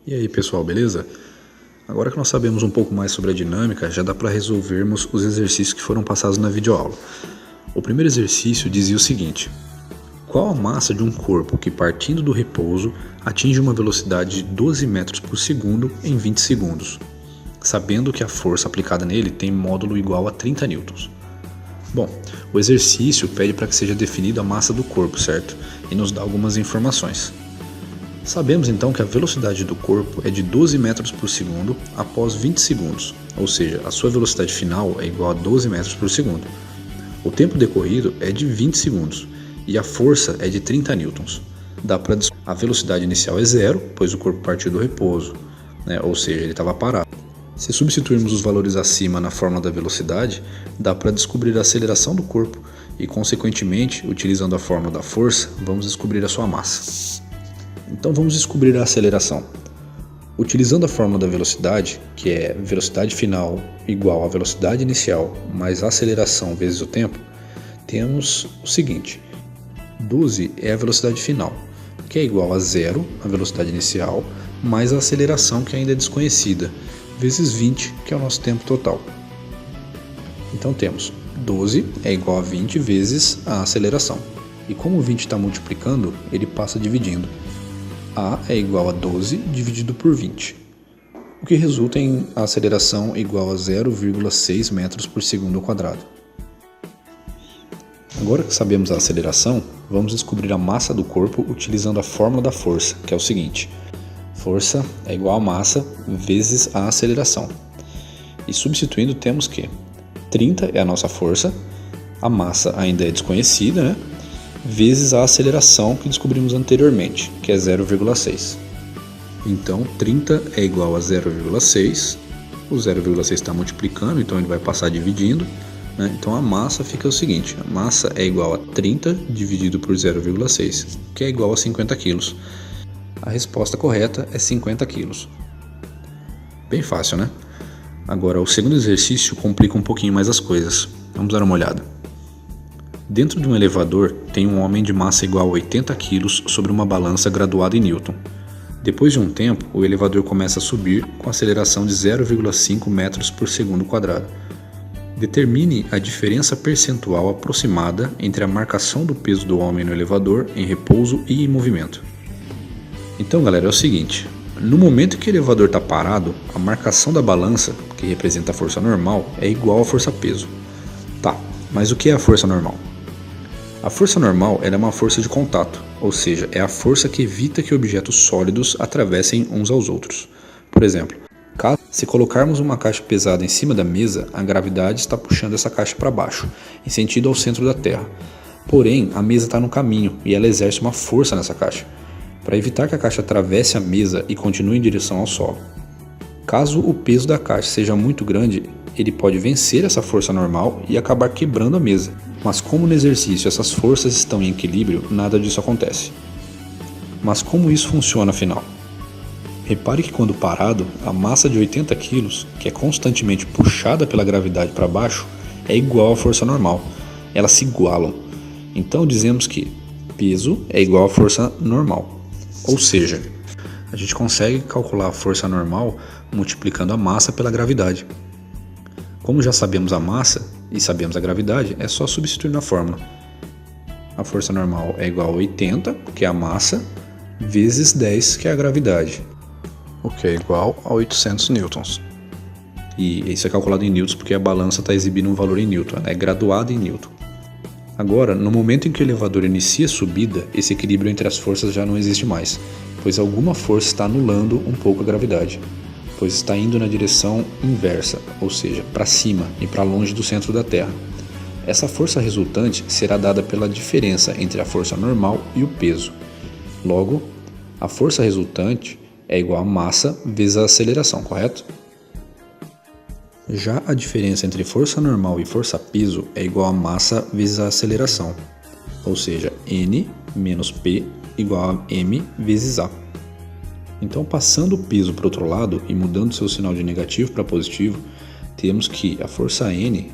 E aí pessoal, beleza? Agora que nós sabemos um pouco mais sobre a dinâmica, já dá para resolvermos os exercícios que foram passados na videoaula. O primeiro exercício dizia o seguinte: qual a massa de um corpo que, partindo do repouso, atinge uma velocidade de 12 metros por segundo em 20 segundos, sabendo que a força aplicada nele tem módulo igual a 30 newtons? Bom, o exercício pede para que seja definida a massa do corpo, certo? E nos dá algumas informações. Sabemos então que a velocidade do corpo é de 12 metros por segundo após 20 segundos, ou seja, a sua velocidade final é igual a 12 metros por segundo. O tempo decorrido é de 20 segundos e a força é de 30 newtons. A velocidade inicial é zero, pois o corpo partiu do repouso, ou seja, ele estava parado. Se substituirmos os valores acima na fórmula da velocidade, dá para descobrir a aceleração do corpo e, consequentemente, utilizando a fórmula da força, vamos descobrir a sua massa. Então vamos descobrir a aceleração. Utilizando a fórmula da velocidade, que é velocidade final igual a velocidade inicial mais a aceleração vezes o tempo, temos o seguinte: 12 é a velocidade final, que é igual a zero, a velocidade inicial, mais a aceleração, que ainda é desconhecida, vezes 20, que é o nosso tempo total. Então temos 12 é igual a 20 vezes a aceleração. E como o 20 está multiplicando, ele passa dividindo. A é igual a 12 dividido por 20, o que resulta em a aceleração igual a 0,6 metros por segundo ao quadrado. Agora que sabemos a aceleração, vamos descobrir a massa do corpo utilizando a fórmula da força, que é o seguinte: força é igual a massa vezes a aceleração. E substituindo temos que 30 é a nossa força, a massa ainda é desconhecida, vezes a aceleração que descobrimos anteriormente, que é 0,6. Então 30 é igual a 0,6, o 0,6 está multiplicando, então ele vai passar dividindo, então a massa fica o seguinte: a massa é igual a 30 dividido por 0,6, que é igual a 50 kg. A resposta correta é 50 kg. Bem fácil, né? Agora o segundo exercício complica um pouquinho mais as coisas. Vamos dar uma olhada. Dentro de um elevador tem um homem de massa igual a 80 kg sobre uma balança graduada em Newton. Depois de um tempo, o elevador começa a subir com aceleração de 0,5 metros por segundo quadrado. Determine a diferença percentual aproximada entre a marcação do peso do homem no elevador em repouso e em movimento. Então, galera, é o seguinte: no momento que o elevador está parado, a marcação da balança, que representa a força normal, é igual à força-peso. Tá, mas o que é a força normal? A força normal é uma força de contato, ou seja, é a força que evita que objetos sólidos atravessem uns aos outros. Por exemplo, se colocarmos uma caixa pesada em cima da mesa, a gravidade está puxando essa caixa para baixo, em sentido ao centro da Terra. Porém, a mesa está no caminho e ela exerce uma força nessa caixa, para evitar que a caixa atravesse a mesa e continue em direção ao solo. Caso o peso da caixa seja muito grande, ele pode vencer essa força normal e acabar quebrando a mesa. Mas como no exercício essas forças estão em equilíbrio, nada disso acontece. Mas como isso funciona afinal? Repare que quando parado, a massa de 80 kg, que é constantemente puxada pela gravidade para baixo, é igual à força normal. Elas se igualam. Então dizemos que peso é igual à força normal. Ou seja, a gente consegue calcular a força normal multiplicando a massa pela gravidade. Como já sabemos a massa e sabemos a gravidade, é só substituir na fórmula. A força normal é igual a 80, que é a massa, vezes 10, que é a gravidade, o que é igual a 800 newtons. E isso é calculado em newtons porque a balança está exibindo um valor em newton, é graduado em newton. Agora, no momento em que o elevador inicia a subida, esse equilíbrio entre as forças já não existe mais, pois alguma força está anulando um pouco a gravidade, pois está indo na direção inversa, ou seja, para cima e para longe do centro da Terra. Essa força resultante será dada pela diferença entre a força normal e o peso. Logo, a força resultante é igual a massa vezes a aceleração, correto? Já a diferença entre força normal e força-peso é igual a massa vezes a aceleração, ou seja, N menos P igual a M vezes A. Então, passando o peso para o outro lado e mudando seu sinal de negativo para positivo, temos que a força N,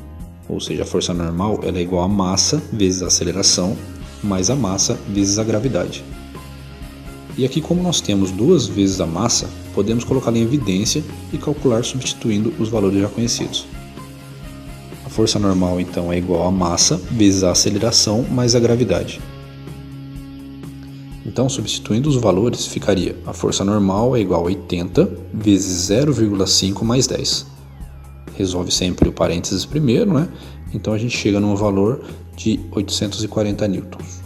ou seja, a força normal, ela é igual a massa vezes a aceleração mais a massa vezes a gravidade. E aqui, como nós temos duas vezes a massa, podemos colocá-la em evidência e calcular substituindo os valores já conhecidos. A força normal, então, é igual a massa vezes a aceleração mais a gravidade. Então, substituindo os valores, ficaria a força normal é igual a 80 vezes 0,5 mais 10. Resolve sempre o parênteses primeiro, né? Então a gente chega num valor de 840 newtons.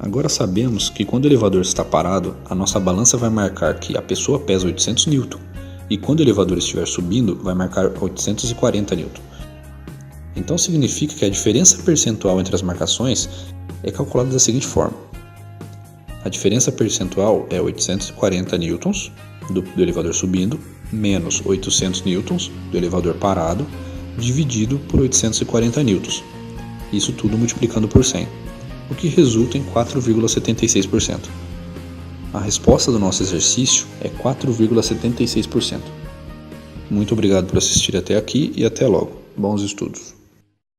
Agora sabemos que quando o elevador está parado, a nossa balança vai marcar que a pessoa pesa 800 newton e quando o elevador estiver subindo, vai marcar 840 newton. Então significa que a diferença percentual entre as marcações é calculada da seguinte forma. A diferença percentual é 840 newtons do elevador subindo menos 800 newtons do elevador parado dividido por 840 newtons. Isso tudo multiplicando por 100, o que resulta em 4,76%. A resposta do nosso exercício é 4,76%. Muito obrigado por assistir até aqui e até logo. Bons estudos!